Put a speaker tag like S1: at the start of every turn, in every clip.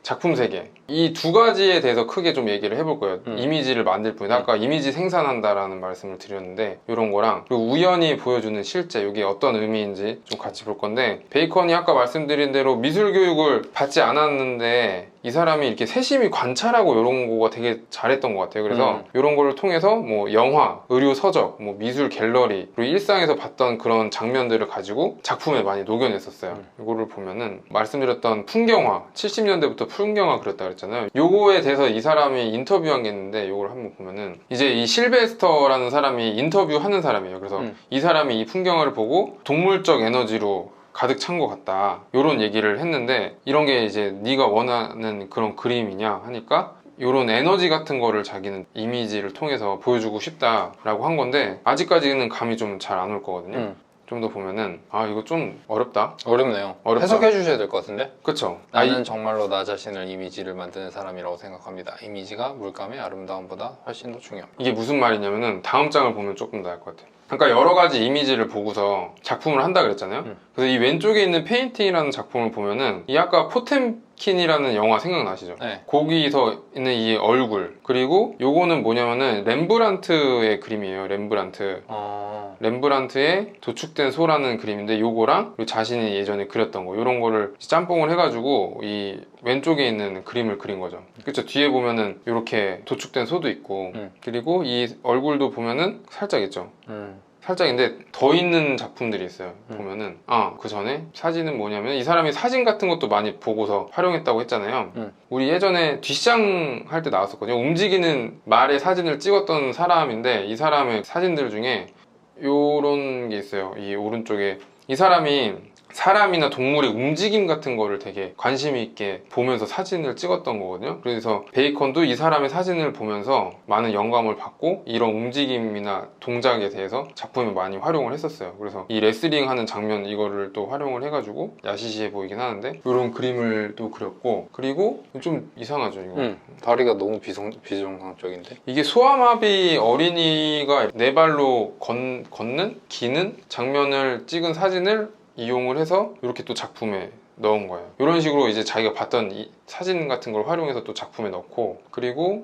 S1: 작품 세계, 이 두 가지에 대해서 크게 좀 얘기를 해볼 거예요. 이미지를 만들 뿐, 아까 이미지 생산한다라는 말씀을 드렸는데 이런 거랑, 그리고 우연히 보여주는 실제, 이게 어떤 의미인지 좀 같이 볼 건데, 베이컨이 아까 말씀드린 대로 미술 교육을 받지 않았는데 이 사람이 이렇게 세심히 관찰하고 이런 거가 되게 잘했던 것 같아요. 그래서 이런 거를 통해서 뭐 영화, 의류 서적, 뭐 미술 갤러리, 그리고 일상에서 봤던 그런 장면들을 가지고 작품에 많이 녹여냈었어요. 이거를 보면은 말씀드렸던 풍경화, 70년대부터 풍경화 그렸다 그랬잖아요. 요거에 대해서 이 사람이 인터뷰한 게 있는데, 요걸 한번 보면은 이제 이 실베스터라는 사람이 인터뷰하는 사람이에요. 그래서 이 사람이 이 풍경을 보고 동물적 에너지로 가득 찬 것 같다, 이런 얘기를 했는데, 이런 게 이제 네가 원하는 그런 그림이냐 하니까 이런 에너지 같은 거를 자기는 이미지를 통해서 보여주고 싶다라고 한 건데, 아직까지는 감이 좀 잘 안 올 거거든요. 좀 더 보면은 이거 좀 어렵다.
S2: 어렵네요.
S1: 어렵다.
S2: 해석해 주셔야 될 것 같은데?
S1: 그쵸?
S2: 나는 정말로 나 자신을 이미지를 만드는 사람이라고 생각합니다. 이미지가 물감의 아름다움보다 훨씬 더 중요합니다.
S1: 이게 무슨 말이냐면은 다음 장을 보면 조금 더 알 것 같아요. 그러니까 여러 가지 이미지를 보고서 작품을 한다 그랬잖아요. 그래서 이 왼쪽에 있는 페인팅이라는 작품을 보면은, 이 아까 포템킨이라는 영화 생각나시죠?
S2: 네.
S1: 거기서 있는 이 얼굴, 그리고 요거는 뭐냐면은 렘브란트의 그림이에요. 렘브란트의 도축된 소라는 그림인데, 요거랑 그리고 자신이 예전에 그렸던 거, 요런 거를 짬뽕을 해가지고 이 왼쪽에 있는 그림을 그린 거죠. 그쵸? 뒤에 보면은 이렇게 도축된 소도 있고, 그리고 이 얼굴도 보면은 살짝 있죠. 살짝인데 더 있는 작품들이 있어요. 보면은 그 전에 사진은 뭐냐면, 이 사람이 사진 같은 것도 많이 보고서 활용했다고 했잖아요. 우리 예전에 뒷장 할 때 나왔었거든요. 움직이는 말의 사진을 찍었던 사람인데, 이 사람의 사진들 중에 요런 게 있어요. 이 오른쪽에 이 사람이 사람이나 동물의 움직임 같은 거를 되게 관심 있게 보면서 사진을 찍었던 거거든요. 그래서 베이컨도 이 사람의 사진을 보면서 많은 영감을 받고 이런 움직임이나 동작에 대해서 작품에 많이 활용을 했었어요. 그래서 이 레슬링 하는 장면, 이거를 또 활용을 해가지고 야시시해 보이긴 하는데, 이런 그림을 또 그렸고, 그리고 좀 이상하죠 이거.
S2: 다리가 너무 비정상적인데?
S1: 이게 소아마비 어린이가 네 발로 걷는? 기는 장면을 찍은 사진을 이용을 해서 이렇게 또 작품에 넣은 거예요. 이런 식으로 이제 자기가 봤던 이 사진 같은 걸 활용해서 또 작품에 넣고, 그리고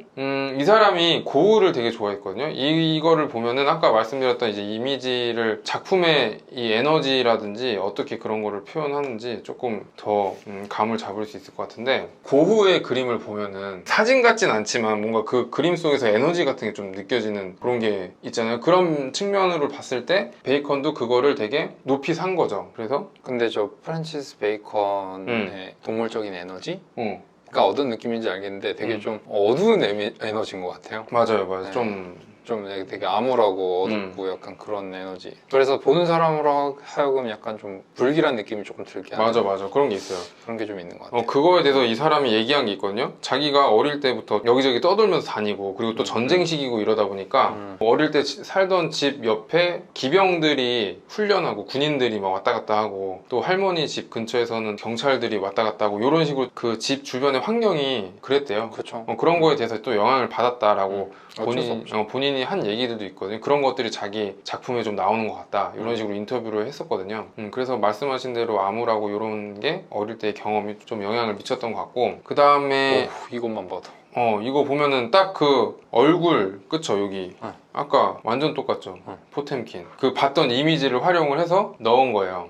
S1: 이 사람이 고흐를 되게 좋아했거든요. 이거를 보면은 아까 말씀드렸던 이제 이미지를, 작품의 이 에너지라든지 어떻게 그런 거를 표현하는지 조금 더 감을 잡을 수 있을 것 같은데, 고흐의 그림을 보면은 사진 같진 않지만 뭔가 그 그림 속에서 에너지 같은 게 좀 느껴지는 그런 게 있잖아요. 그런 측면으로 봤을 때 베이컨도 그거를 되게 높이 산 거죠. 그래서
S2: 근데 저 프란시스 베이컨의 동물적인 에너지? 가 어떤 느낌인지 알겠는데 되게 좀 어두운 에너지인 것 같아요.
S1: 맞아요.
S2: 네.
S1: 좀
S2: 되게 암울하고 어둡고 약간 그런 에너지. 그래서 보는 사람으로 하여금 약간 좀 불길한 느낌이 조금 들게 하는.
S1: 맞아. 그런 게 있어요.
S2: 그런 게 좀 있는 것 같아요.
S1: 그거에 대해서 이 사람이 얘기한 게 있거든요. 자기가 어릴 때부터 여기저기 떠돌면서 다니고, 그리고 또 전쟁 시기고 이러다 보니까 어릴 때 살던 집 옆에 기병들이 훈련하고 군인들이 막 왔다 갔다 하고, 또 할머니 집 근처에서는 경찰들이 왔다 갔다 하고, 이런 식으로 그 집 주변의 환경이 그랬대요.
S2: 그렇죠.
S1: 그런 거에 대해서 또 영향을 받았다라고 본인이 한 얘기들도 있거든요. 그런 것들이 자기 작품에 좀 나오는 것 같다, 이런 식으로 인터뷰를 했었거든요. 그래서 말씀하신 대로 암울하고 이런 게 어릴 때의 경험이 좀 영향을 미쳤던 것 같고, 그 다음에
S2: 이것만 봐도
S1: 이거 보면은 딱 그 얼굴, 그쵸? 여기 아까 완전 똑같죠? 포템킨. 그 봤던 이미지를 활용을 해서 넣은 거예요.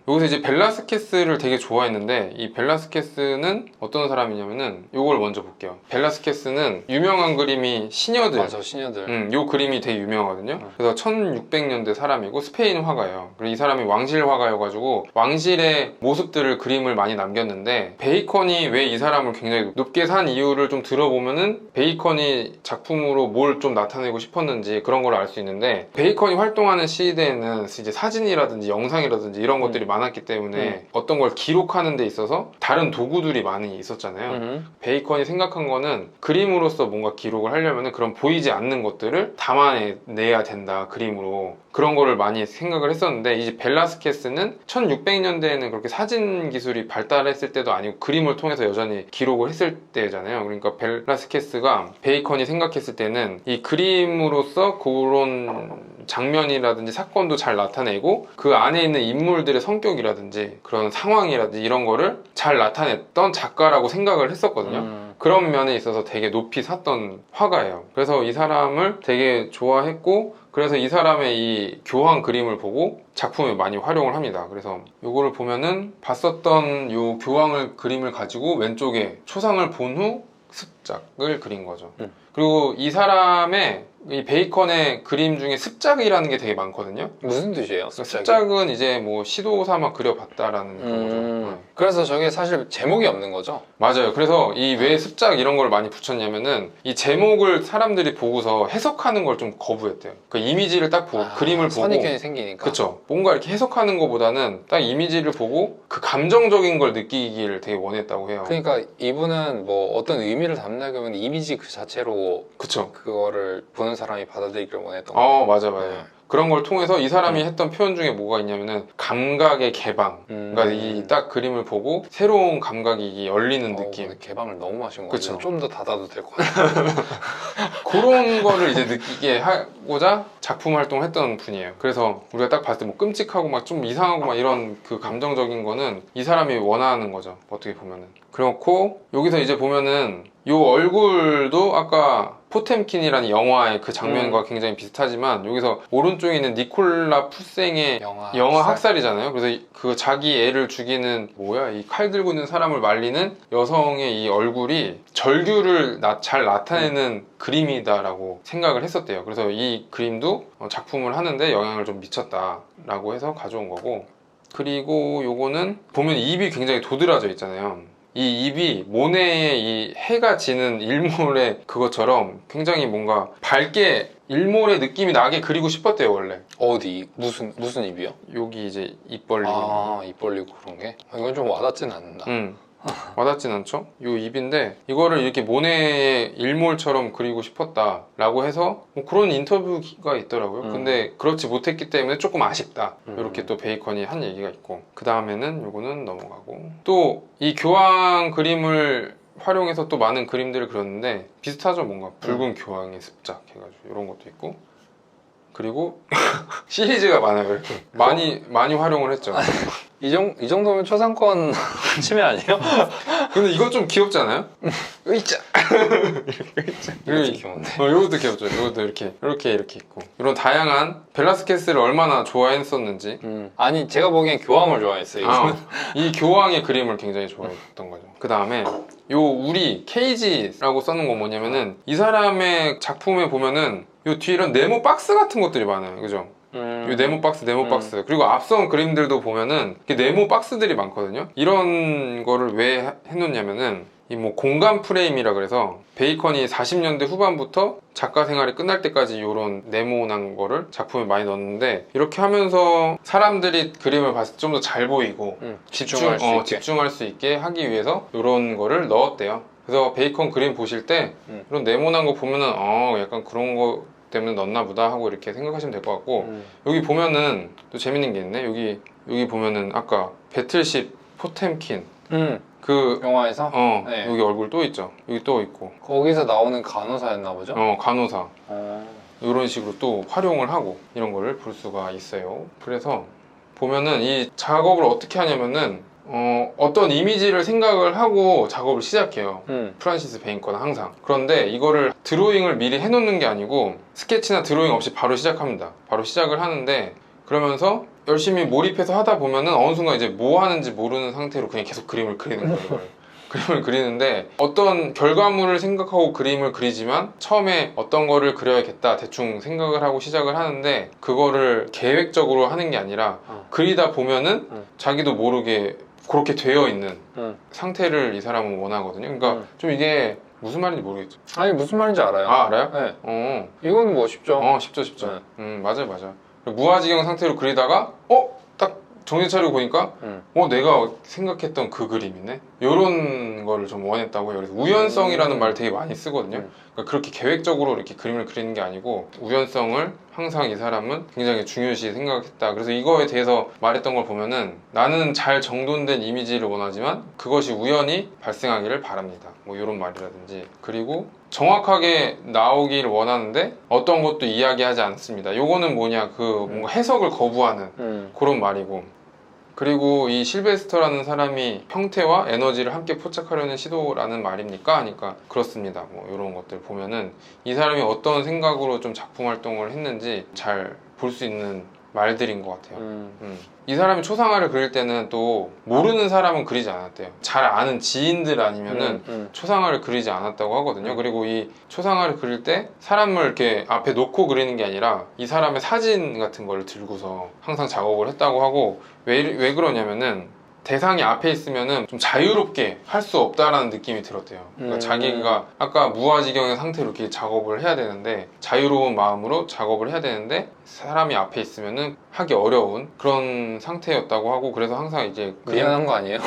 S1: 여기서 이제 벨라스케스를 되게 좋아했는데, 이 벨라스케스는 어떤 사람이냐면은, 요걸 먼저 볼게요. 벨라스케스는 유명한 그림이 시녀들.
S2: 맞아, 시녀들.
S1: 요 그림이 되게 유명하거든요. 그래서 1600년대 사람이고 스페인 화가예요. 그리고 이 사람이 왕실 화가여가지고 왕실의 모습들을 그림을 많이 남겼는데, 베이컨이 왜 이 사람을 굉장히 높게 산 이유를 좀 들어보면은 베이컨이 작품으로 뭘 좀 나타내고 싶었는지 그런 걸 알 수 있는데, 베이컨이 활동하는 시대에는 이제 사진이라든지 영상이라든지 이런 것들이 많았기 때문에 어떤 걸 기록하는 데 있어서 다른 도구들이 많이 있었잖아요. 베이컨이 생각한 거는 그림으로서 뭔가 기록을 하려면 그런 보이지 않는 것들을 담아내야 된다, 그림으로. 그런 거를 많이 생각을 했었는데, 이제 벨라스케스는 1600년대에는 그렇게 사진 기술이 발달했을 때도 아니고 그림을 통해서 여전히 기록을 했을 때잖아요. 그러니까 벨라스케스가 베이컨이 생각했을 때는 이 그림으로서 그런 장면이라든지 사건도 잘 나타내고 그 안에 있는 인물들의 성격이라든지 그런 상황이라든지 이런 거를 잘 나타냈던 작가라고 생각을 했었거든요. 그런 면에 있어서 되게 높이 샀던 화가예요. 그래서 이 사람을 되게 좋아했고, 그래서 이 사람의 이 교황 그림을 보고 작품에 많이 활용을 합니다. 그래서 요거를 보면은 봤었던 요 교황을 그림을 가지고 왼쪽에 초상을 본 후 습작을 그린 거죠. 그리고 이 사람의 이 베이컨의 그림 중에 습작이라는 게 되게 많거든요.
S2: 무슨 뜻이에요?
S1: 습작은 이제 뭐 시도 삼아 그려봤다라는 그런 거죠. 네.
S2: 그래서 저게 사실 제목이 없는 거죠?
S1: 맞아요. 그래서 이 왜 습작 이런 걸 많이 붙였냐면은 이 제목을 사람들이 보고서 해석하는 걸 좀 거부했대요. 그 이미지를 딱 보고 그림을 보고
S2: 선입견이 생기니까.
S1: 그쵸. 뭔가 이렇게 해석하는 것보다는 딱 이미지를 보고 그 감정적인 걸 느끼기를 되게 원했다고 해요.
S2: 그러니까 이분은 뭐 어떤 의미를 담는다면 이미지 그 자체로
S1: 그쵸.
S2: 그거를 보는 사람이 받아들이기를 원했던 거예요.
S1: 맞아.
S2: 네.
S1: 그런 걸 통해서 이 사람이 했던 표현 중에 뭐가 있냐면은 감각의 개방. 그러니까 이 딱 그림을 보고 새로운 감각이 열리는 느낌.
S2: 근데 개방을 너무 하신 거
S1: 그쵸.
S2: 같아요. 좀 더 닫아도 될 것 같아요.
S1: 그런 거를 이제 느끼게 하고자 작품 활동을 했던 분이에요. 그래서 우리가 딱 봤을 때 뭐 끔찍하고 막 좀 이상하고 막 이런 그 감정적인 거는 이 사람이 원하는 거죠. 어떻게 보면은. 그렇고 여기서 이제 보면은 요 얼굴도 아까 포템킨이라는 영화의 그 장면과 굉장히 비슷하지만 여기서 오른쪽에 있는 니콜라 푸생의 영화 학살이잖아요. 그래서 그 자기 애를 죽이는 이 칼 들고 있는 사람을 말리는 여성의 이 얼굴이 절규를 잘 나타내는 그림이다라고 생각을 했었대요. 그래서 이 그림도 작품을 하는데 영향을 좀 미쳤다라고 해서 가져온 거고, 그리고 요거는 보면 입이 굉장히 도드라져 있잖아요. 이 입이 모네의 이 해가 지는 일몰의 그것처럼 굉장히 뭔가 밝게 일몰의 느낌이 나게 그리고 싶었대요, 원래.
S2: 어디? 무슨 입이요?
S1: 여기 이제 입 벌리고.
S2: 입 벌리고 그런 게? 이건 좀 와닿진 않는다.
S1: 와닿진 않죠? 요 입인데 이거를 이렇게 모네의 일몰처럼 그리고 싶었다라고 해서 뭐 그런 인터뷰가 있더라고요. 근데 그렇지 못했기 때문에 조금 아쉽다. 이렇게 또 베이컨이 한 얘기가 있고, 그 다음에는 요거는 넘어가고, 또 이 교황 그림을 활용해서 또 많은 그림들을 그렸는데 비슷하죠. 뭔가 붉은 교황의 습작 해가지고 이런 것도 있고, 그리고 시리즈가 많아요. 이렇게 많이 활용을 했죠.
S2: 이 정도면 초상권 침해 아니에요?
S1: 근데 이건 좀 귀엽지 않아요?
S2: 의자!
S1: 이것도
S2: 귀여운데.
S1: 이것도 귀엽죠. 이것도 이렇게 있고, 이런 다양한 벨라스케스를 얼마나 좋아했었는지.
S2: 아니 제가 보기엔 교황을 좋아했어요.
S1: 이 교황의 그림을 굉장히 좋아했던 거죠. 그 다음에 요 우리 케이지라고 써놓은 건 뭐냐면은 이 사람의 작품에 보면은 요 뒤에 이런 네모 박스 같은 것들이 많아요. 그죠? 이 네모 박스 그리고 앞선 그림들도 보면은 네모 박스들이 많거든요. 이런 거를 왜 해놓냐면은 이 뭐 공간 프레임이라 그래서 베이컨이 40년대 후반부터 작가 생활이 끝날 때까지 이런 네모난 거를 작품에 많이 넣었는데, 이렇게 하면서 사람들이 그림을 봤을 때 좀 더 잘 보이고 집중할 수 있게 하기 위해서 이런 거를 넣었대요. 그래서 베이컨 그림 보실 때 이런 네모난 거 보면은 약간 그런 거 때문에 넣었나 보다 하고 이렇게 생각하시면 될 것 같고, 여기 보면은 또 재밌는 게 있네. 여기 보면은 아까 배틀십 포템킨 그
S2: 영화에서?
S1: 네. 여기 얼굴 또 있죠. 여기 또 있고,
S2: 거기서 나오는 간호사였나 보죠?
S1: 간호사. 이런 식으로 또 활용을 하고 이런 거를 볼 수가 있어요. 그래서 보면은 이 작업을 어떻게 하냐면은 어떤 이미지를 생각을 하고 작업을 시작해요. 프란시스 베이컨은 항상. 그런데 이거를 드로잉을 미리 해놓는 게 아니고 스케치나 드로잉 없이 바로 시작합니다. 바로 시작을 하는데, 그러면서 열심히 몰입해서 하다 보면은 어느 순간 이제 뭐 하는지 모르는 상태로 그냥 계속 그림을 그리는 거예요. 이걸. 그림을 그리는데 어떤 결과물을 생각하고 그림을 그리지만 처음에 어떤 거를 그려야겠다 대충 생각을 하고 시작을 하는데, 그거를 계획적으로 하는 게 아니라 그리다 보면은 자기도 모르게 그렇게 되어 있는 상태를 이 사람은 원하거든요. 그러니까 좀 이게 무슨 말인지 모르겠죠.
S2: 아니 무슨 말인지 알아요.
S1: 알아요?
S2: 네. 이건 뭐 쉽죠.
S1: 쉽죠. 맞아요. 무아지경 상태로 그리다가 딱 정신 차리고 보니까 내가 생각했던 그 그림이네. 이런 거를 좀 원했다고요. 그래서 우연성이라는 말을 되게 많이 쓰거든요. 그러니까 그렇게 계획적으로 이렇게 그림을 그리는 게 아니고 우연성을 항상 이 사람은 굉장히 중요시 생각했다. 그래서 이거에 대해서 말했던 걸 보면은 나는 잘 정돈된 이미지를 원하지만 그것이 우연히 발생하기를 바랍니다. 뭐 이런 말이라든지, 그리고 정확하게 나오기를 원하는데 어떤 것도 이야기하지 않습니다. 요거는 뭐냐, 그 뭔가 해석을 거부하는 그런 말이고, 그리고 이 실베스터라는 사람이 형태와 에너지를 함께 포착하려는 시도라는 말입니까? 하니까 그렇습니다. 뭐 이런 것들 보면은 이 사람이 어떤 생각으로 좀 작품 활동을 했는지 잘 볼 수 있는 말들인 것 같아요. 이 사람이 초상화를 그릴 때는 또 모르는 사람은 그리지 않았대요. 잘 아는 지인들 아니면은 초상화를 그리지 않았다고 하거든요. 그리고 이 초상화를 그릴 때 사람을 이렇게 앞에 놓고 그리는 게 아니라 이 사람의 사진 같은 걸 들고서 항상 작업을 했다고 하고, 왜 그러냐면은 대상이 앞에 있으면은 좀 자유롭게 할 수 없다라는 느낌이 들었대요. 그러니까 자기가 아까 무아지경의 상태로 이렇게 작업을 해야 되는데, 자유로운 마음으로 작업을 해야 되는데 사람이 앞에 있으면은 하기 어려운 그런 상태였다고 하고, 그래서 항상 이제
S2: 미안한 거 아니에요?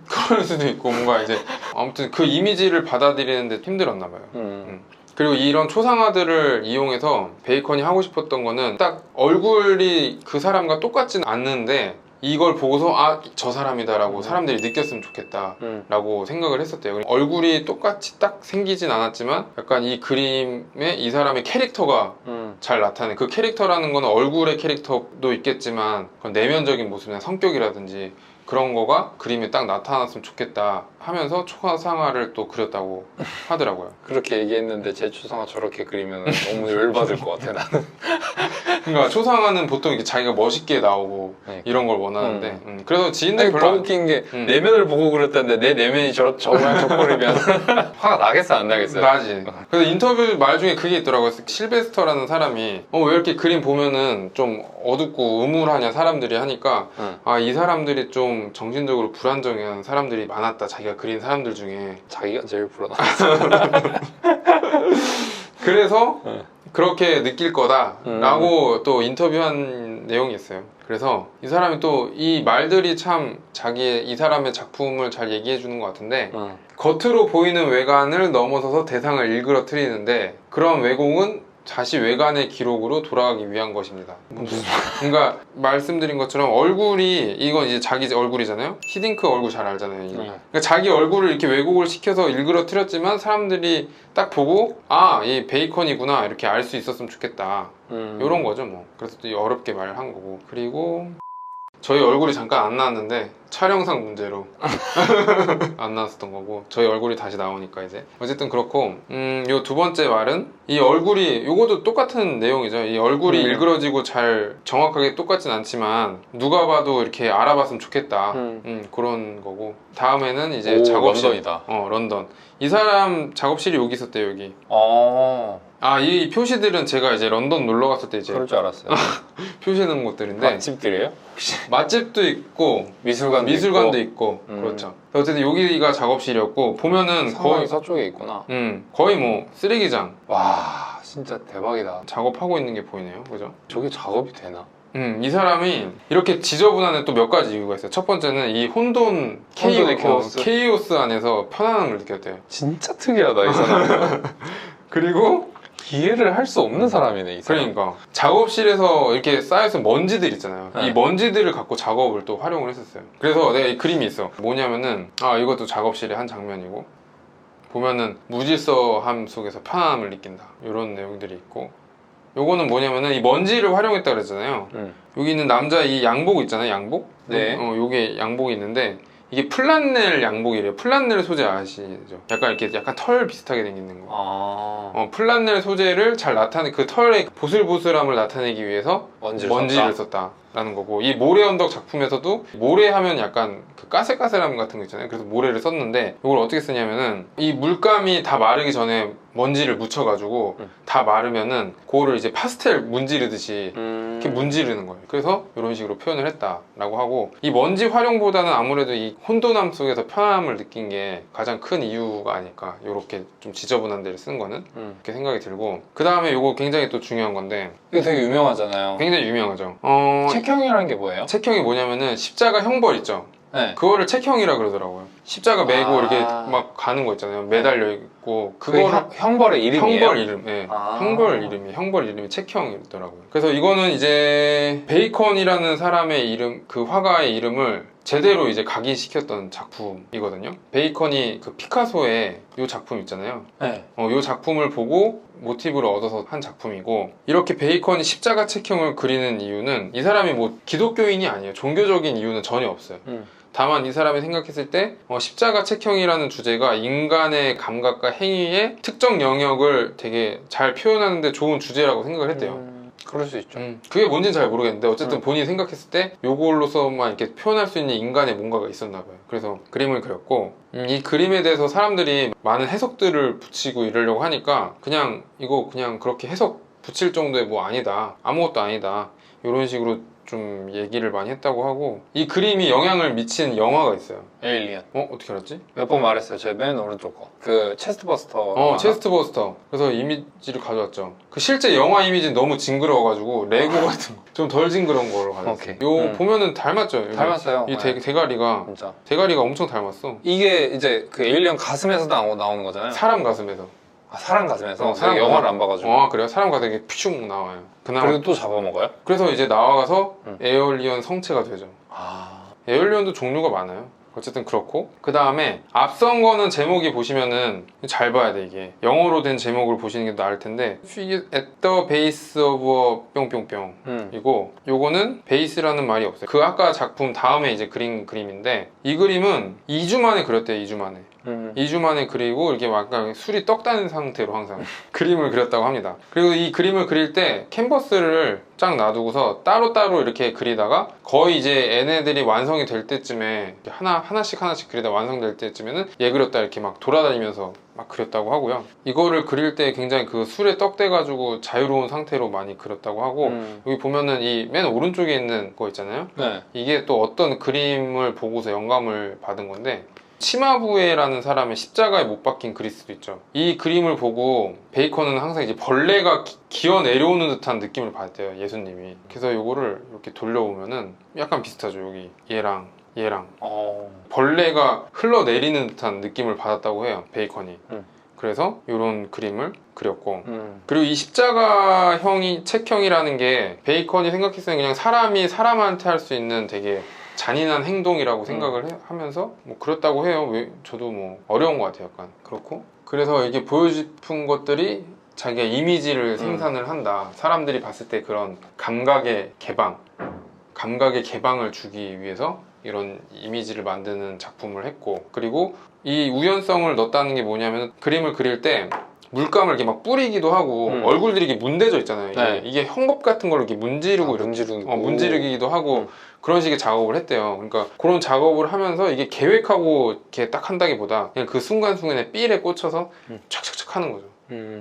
S1: 그럴 수도 있고, 뭔가 이제 아무튼 그 이미지를 받아들이는데 힘들었나 봐요. 그리고 이런 초상화들을 이용해서 베이컨이 하고 싶었던 거는 딱 얼굴이 그 사람과 똑같진 않는데 이걸 보고서 아, 저 사람이다라고 사람들이 느꼈으면 좋겠다 라고 생각을 했었대요. 얼굴이 똑같이 딱 생기진 않았지만 약간 이 그림에 이 사람의 캐릭터가 잘 나타내. 그 캐릭터라는 거는 얼굴의 캐릭터도 있겠지만 그런 내면적인 모습이나 성격이라든지 그런 거가 그림에 딱 나타났으면 좋겠다 하면서 초상화를 또 그렸다고 하더라고요.
S2: 그렇게 얘기했는데 제 초상화 저렇게 그리면 너무 열받을 것 같아 나는.
S1: 그러니까 초상화는 보통 이렇게 자기가 멋있게 나오고 이런 걸 원하는데 그래서 지인들이 별로
S2: 더 웃긴 게 내면을 보고 그랬다는데 내 내면이 저만 저거리면 화가 나겠어 안 나겠어요?
S1: 나지. 그래서 인터뷰 말 중에 그게 있더라고요. 실베스터라는 사람이 왜 이렇게 그림 보면은 좀 어둡고 음울하냐 사람들이 하니까 아, 이 사람들이 좀 정신적으로 불안정한 사람들이 많았다. 자기가 그린 사람들 중에
S2: 자기가 제일 불안하다.
S1: 그래서 그렇게 느낄 거다라고 또 인터뷰한 내용이 있어요. 그래서 이 사람이 또 이 말들이 참 이 사람의 작품을 잘 얘기해 주는 것 같은데, 겉으로 보이는 외관을 넘어서서 대상을 일그러뜨리는데 그런 왜곡은 다시 외관의 기록으로 돌아가기 위한 것입니다. 그러니까 말씀드린 것처럼 얼굴이, 이건 이제 자기 얼굴이잖아요. 히딩크 얼굴 잘 알잖아요. 그러니까 자기 얼굴을 이렇게 왜곡을 시켜서 일그러뜨렸지만 사람들이 딱 보고 아, 이 베이컨이구나 이렇게 알 수 있었으면 좋겠다. 이런 거죠 뭐. 그래서 또 어렵게 말한 거고. 그리고 저희 얼굴이 잠깐 안 나왔는데 촬영상 문제로 안 나왔었던 거고, 저희 얼굴이 다시 나오니까 이제 어쨌든 그렇고, 요 두 번째 말은 이 얼굴이, 요것도 똑같은 내용이죠. 이 얼굴이 일그러지고 잘 정확하게 똑같진 않지만 누가 봐도 이렇게 알아봤으면 좋겠다. 그런 거고, 다음에는 이제 작업실.
S2: 런던이다.
S1: 런던. 이 사람 작업실이 여기 있었대요. 여기. 이 표시들은 제가 이제 런던 놀러 갔을 때 이제
S2: 그럴 줄 알았어요.
S1: 표시해놓은 곳들인데,
S2: 맛집들이에요?
S1: 맛집도 있고 미술관도 있고 그렇죠. 어쨌든 여기가 작업실이었고, 보면은
S2: 거의 서쪽에 있구나.
S1: 거의 뭐 쓰레기장.
S2: 와, 진짜 대박이다.
S1: 작업하고 있는 게 보이네요. 그죠?
S2: 저게 작업이 되나?
S1: 이 사람이 이렇게 지저분한 데 또 몇 가지 이유가 있어요. 첫 번째는 이 혼돈 케이오스 안에서 편안함을 느꼈대요.
S2: 진짜 특이하다 이 사람.
S1: 그리고
S2: 이해를 할 수 없는 사람이네 이 사람.
S1: 그러니까 작업실에서 이렇게 쌓여서 먼지들 있잖아요. 이 먼지들을 갖고 작업을 또 활용을 했었어요. 그래서 내가 이 그림이 있어. 뭐냐면은 이것도 작업실의 한 장면이고, 보면은 무질서함 속에서 편안함을 느낀다 이런 내용들이 있고, 요거는 뭐냐면은 이 먼지를 활용했다 그랬잖아요. 여기 있는 남자 이 양복 있잖아요. 양복?
S2: 네.
S1: 요게 양복이 있는데 이게 플란넬 양복이래요. 플란넬 소재 아시죠? 약간 이렇게 약간 털 비슷하게 생기는 거. 플란넬 소재를 잘 나타내, 그 털의 보슬보슬함을 나타내기 위해서 먼지를 썼다라는 거고, 이 모래 언덕 작품에서도 모래 하면 약간 그 까슬까슬함 같은 거 있잖아요. 그래서 모래를 썼는데 이걸 어떻게 쓰냐면은 이 물감이 다 마르기 전에 먼지를 묻혀가지고 다 마르면은 그거를 이제 파스텔 문지르듯이 이렇게 문지르는 거예요. 그래서 이런 식으로 표현을 했다라고 하고, 이 먼지 활용보다는 아무래도 이 혼돈함 속에서 편안함을 느낀 게 가장 큰 이유가 아닐까, 이렇게 좀 지저분한 데를 쓴 거는 이렇게 생각이 들고, 그 다음에 이거 굉장히 또 중요한 건데,
S2: 이거 되게 유명하잖아요.
S1: 굉장히 유명하죠.
S2: 책형이라는 게 뭐예요?
S1: 책형이 뭐냐면은 십자가 형벌 있죠.
S2: 네.
S1: 그거를 책형이라 그러더라고요. 십자가 메고 이렇게 막 가는 거 있잖아요. 매달려 있고 그거를
S2: 형벌의 이름이에요?
S1: 형벌 이름, 예. 형벌 이름이 책형이더라고요. 그래서 이거는 이제 베이컨이라는 사람의 이름, 그 화가의 이름을 제대로 이제 각인시켰던 작품이거든요. 베이컨이 그 피카소의 이 작품 있잖아요.
S2: 네.
S1: 이 작품을 보고 모티브를 얻어서 한 작품이고, 이렇게 베이컨이 십자가 책형을 그리는 이유는 이 사람이 뭐 기독교인이 아니에요. 종교적인 이유는 전혀 없어요. 다만 이 사람이 생각했을 때 십자가 책형이라는 주제가 인간의 감각과 행위의 특정 영역을 되게 잘 표현하는데 좋은 주제라고 생각을 했대요.
S2: 그럴 수 있죠.
S1: 그게 뭔지는 잘 모르겠는데 어쨌든 본인이 생각했을 때 요걸로서만 이렇게 표현할 수 있는 인간의 뭔가가 있었나 봐요. 그래서 그림을 그렸고, 이 그림에 대해서 사람들이 많은 해석들을 붙이고 이러려고 하니까 그냥 이거 그냥 그렇게 해석 붙일 정도의 뭐 아니다, 아무것도 아니다, 이런 식으로 좀 얘기를 많이 했다고 하고, 이 그림이 영향을 미친 영화가 있어요.
S2: 에일리언.
S1: 어떻게 알았지?
S2: 몇 번 말했어요. 제 맨 오른쪽 거. 그 체스트버스터.
S1: 체스트버스터. 그래서 이미지를 가져왔죠. 그 실제 영화 이미지는 너무 징그러워가지고 레고 같은 거 좀 덜 징그러운 거로 가져왔어요. 요 보면은 닮았죠?
S2: 닮았어요.
S1: 이 대가리가
S2: 진짜.
S1: 대가리가 엄청 닮았어.
S2: 이게 이제 그 에일리언 가슴에서 나오는 거잖아요.
S1: 사람 가슴에서.
S2: 사람 가슴에서?
S1: 사람
S2: 영화를 안 봐가지고.
S1: 그래요? 사람 가슴에 퓨슝 나와요.
S2: 그리고 또 잡아먹어요?
S1: 그래서 이제 나와서 에어리언 성체가 되죠. 에어리언도 종류가 많아요. 어쨌든 그렇고, 그 다음에 앞선 거는 제목이 보시면은 잘 봐야 돼. 이게 영어로 된 제목을 보시는 게 나을 텐데, at the base of a 뿅뿅뿅 이고, 요거는 베이스라는 말이 없어요. 그 아까 작품 다음에 이제 그린 그림인데, 이 그림은 2주 만에 그렸대요. 2주 만에 2주 만에 그리고 이렇게 약간 술이 떡 단 상태로 항상 그림을 그렸다고 합니다. 그리고 이 그림을 그릴 때 캔버스를 쫙 놔두고서 따로따로 이렇게 그리다가 거의 이제 얘네들이 완성이 될 때쯤에 하나씩 그리다 완성될 때쯤에는 얘 그렸다 이렇게 막 돌아다니면서 막 그렸다고 하고요. 이거를 그릴 때 굉장히 그 술에 떡대가지고 자유로운 상태로 많이 그렸다고 하고, 여기 보면은 이 맨 오른쪽에 있는 거 있잖아요.
S2: 네.
S1: 이게 또 어떤 그림을 보고서 영감을 받은 건데, 치마부에라는 사람의 십자가에 못 박힌 그리스도 있죠. 이 그림을 보고 베이컨은 항상 이제 벌레가 기어 내려오는 듯한 느낌을 받았대요, 예수님이. 그래서 요거를 이렇게 돌려보면은 약간 비슷하죠. 여기 얘랑 벌레가 흘러내리는 듯한 느낌을 받았다고 해요, 베이컨이. 그래서 이런 그림을 그렸고, 그리고 이 십자가형이 책형이라는 게 베이컨이 생각했을 때 그냥 사람이 사람한테 할 수 있는 되게 잔인한 행동이라고 생각을 하면서 뭐 그렇다고 해요. 저도 뭐 어려운 것 같아요. 약간 그렇고, 그래서 이게 보여주고 싶은 것들이 자기가 이미지를 생산을 한다, 사람들이 봤을 때 그런 감각의 개방을 주기 위해서 이런 이미지를 만드는 작품을 했고, 그리고 이 우연성을 넣었다는 게 뭐냐면, 그림을 그릴 때 물감을 이렇게 막 뿌리기도 하고, 얼굴들이 이렇게 문대져 있잖아요. 이게 헝겊 같은 걸 이렇게 문지르고 문지르기도 하고, 그런 식의 작업을 했대요. 그러니까 그런 작업을 하면서 이게 계획하고 이렇게 딱 한다기보다 그냥 그 순간순간에 삘에 꽂혀서 착착착 하는 거죠.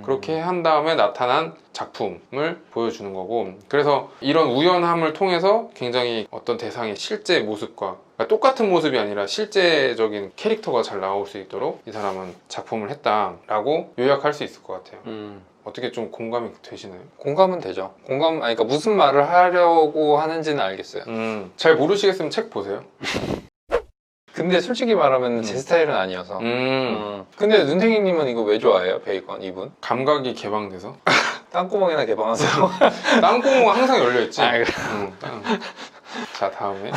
S1: 그렇게 한 다음에 나타난 작품을 보여주는 거고, 그래서 이런 우연함을 통해서 굉장히 어떤 대상의 실제 모습과, 그러니까 똑같은 모습이 아니라 실제적인 캐릭터가 잘 나올 수 있도록 이 사람은 작품을 했다라고 요약할 수 있을 것 같아요. 어떻게 좀 공감이 되시나요?
S2: 공감은 되죠. 그러니까 무슨 말을 하려고 하는지는 알겠어요.
S1: 잘 모르시겠으면 책 보세요.
S2: 근데 솔직히 말하면 제 스타일은 아니어서. 근데 눈탱이님은 이거 왜 좋아해요? 베이컨 이분?
S1: 감각이 개방돼서.
S2: 땅구멍이나 개방하세요.
S1: 땅구멍은 항상 열려있지.
S2: 그래.
S1: 자, 다음에.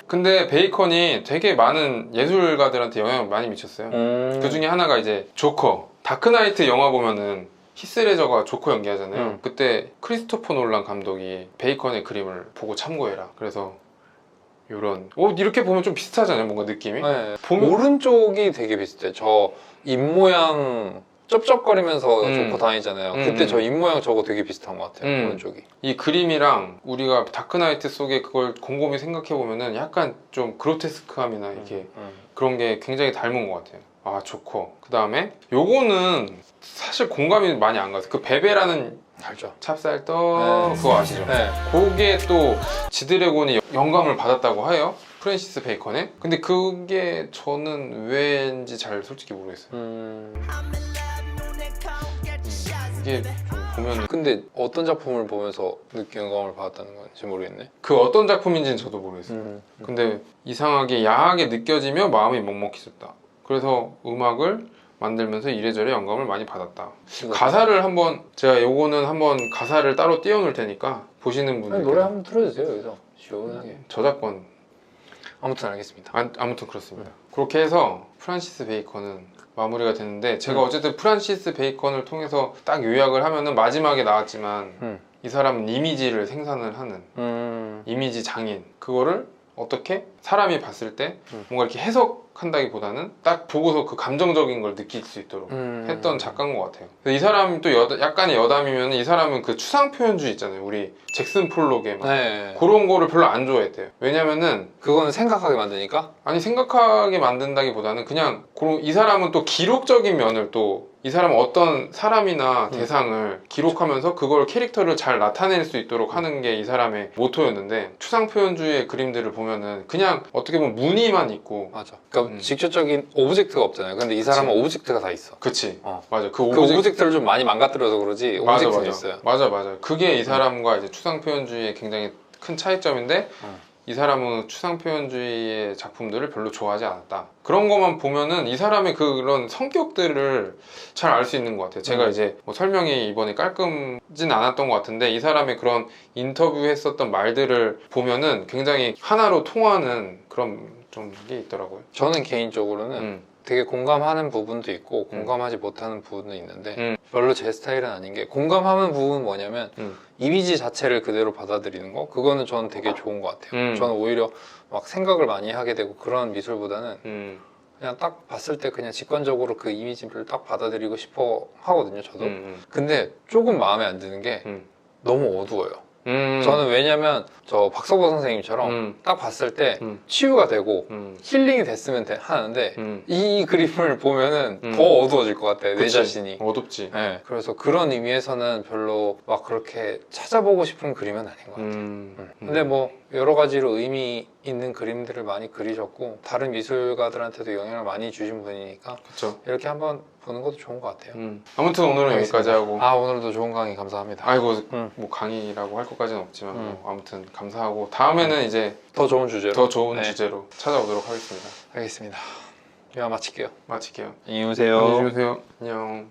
S1: 근데 베이컨이 되게 많은 예술가들한테 영향을 많이 미쳤어요. 그 중에 하나가 이제 조커. 다크나이트 영화 보면은 히스레저가 조커 연기하잖아요. 그때 크리스토퍼 놀란 감독이 베이컨의 그림을 보고 참고해라, 그래서 요런 이렇게 보면 좀 비슷하잖아요, 뭔가 느낌이.
S2: 네. 오른쪽이 되게 비슷해. 저 입모양 쩝쩝거리면서 조커 다니잖아요. 그때 저 입모양 저거 되게 비슷한 것 같아요. 오른쪽이.
S1: 이 그림이랑 우리가 다크나이트 속에 그걸 곰곰이 생각해보면은 약간 좀 그로테스크함이나 이렇게 그런 게 굉장히 닮은 것 같아요. 조커. 그 다음에 요거는 사실 공감이 많이 안 가서, 그 베베라는
S2: 알죠.
S1: 찹쌀떡 그거 아시죠?
S2: 네.
S1: 그게 또 지드래곤이 영감을 받았다고 해요, 프랜시스 베이컨에. 근데 그게 저는 왜인지 잘 솔직히 모르겠어요. 이게 좀 보면
S2: 근데 어떤 작품을 보면서 영감을 받았다는 건지 모르겠네.
S1: 그 어떤 작품인지는 저도 모르겠어요. 근데 이상하게 야하게 느껴지며 마음이 먹먹해졌다. 그래서 음악을 만들면서 이래저래 영감을 많이 받았다. 가사를 한번 제가 요거는 한번 가사를 따로 띄워놓을 테니까 보시는 분들
S2: 노래 한번 틀어주세요 여기서 시원하게.
S1: 저작권
S2: 아무튼 알겠습니다.
S1: 아무튼 그렇습니다. 그렇게 해서 프란시스 베이컨은 마무리가 됐는데 제가 어쨌든 프란시스 베이컨을 통해서 딱 요약을 하면은 마지막에 나왔지만 이 사람은 이미지를 생산을 하는 이미지 장인, 그거를 어떻게 사람이 봤을 때 뭔가 이렇게 해석한다기보다는 딱 보고서 그 감정적인 걸 느낄 수 있도록 했던 작가인 것 같아요. 이 사람이 또 약간의 여담이면 이 사람은 그 추상 표현주의 있잖아요. 우리 잭슨 폴록의 막
S2: 네.
S1: 그런 거를 별로 안 좋아했대요. 왜냐면은
S2: 그거는 생각하게 만드니까?
S1: 아니 생각하게 만든다기보다는 그냥 이 사람은 또 기록적인 면을 또 이 사람은 어떤 사람이나 대상을 기록하면서 그걸 캐릭터를 잘 나타낼 수 있도록 하는 게 이 사람의 모토였는데 추상 표현주의의 그림들을 보면은 그냥 어떻게 보면 무늬만 있고
S2: 맞아. 그러니까 직접적인 오브젝트가 없잖아요. 근데 이 사람은
S1: 그치.
S2: 오브젝트가 다 있어.
S1: 그치.
S2: 어.
S1: 맞아.
S2: 그 오브젝트를 좀 많이 망가뜨려서 그러지 오브젝트는 있어요.
S1: 맞아. 그게 이 사람과 이제 추상 표현주의의 굉장히 큰 차이점인데 이 사람은 추상 표현주의의 작품들을 별로 좋아하지 않았다. 그런 것만 보면은 이 사람의 그런 성격들을 잘 알 수 있는 것 같아요. 제가 이제 뭐 설명이 이번에 깔끔진 않았던 것 같은데 이 사람의 그런 인터뷰했었던 말들을 보면은 굉장히 하나로 통하는 그런 좀 게 있더라고요.
S2: 저는 개인적으로는 되게 공감하는 부분도 있고 공감하지 못하는 부분도 있는데 별로 제 스타일은 아닌 게, 공감하는 부분은 뭐냐면 이미지 자체를 그대로 받아들이는 거, 그거는 저는 되게 좋은 것 같아요. 저는 오히려 막 생각을 많이 하게 되고 그런 미술보다는 그냥 딱 봤을 때 그냥 직관적으로 그 이미지를 딱 받아들이고 싶어 하거든요, 저도. 근데 조금 마음에 안 드는 게 너무 어두워요. 저는 왜냐면 저 박석보 선생님처럼 딱 봤을 때 치유가 되고 힐링이 됐으면 하는데 이 그림을 보면은 더 어두워질 것 같아요. 내 자신이.
S1: 어둡지.
S2: 네, 그래서 그런 의미에서는 별로 막 그렇게 찾아보고 싶은 그림은 아닌 것 같아요. 근데 뭐 여러 가지로 의미 있는 그림들을 많이 그리셨고 다른 미술가들한테도 영향을 많이 주신 분이니까
S1: 그쵸.
S2: 이렇게 한번 보는 것도 좋은 것 같아요.
S1: 아무튼 오늘은
S2: 알겠습니다.
S1: 여기까지 하고
S2: 오늘도 좋은 강의 감사합니다.
S1: 아이고 뭐 강의라고 할 것까지는 없지만 뭐 아무튼 감사하고 다음에는 이제
S2: 더 좋은 주제로
S1: 더 좋은
S2: 네.
S1: 주제로 찾아오도록 하겠습니다.
S2: 알겠습니다. 이만 마칠게요.
S1: 마칠게요.
S2: 안녕히 계세요.
S1: 안녕히 주무세요. 안녕.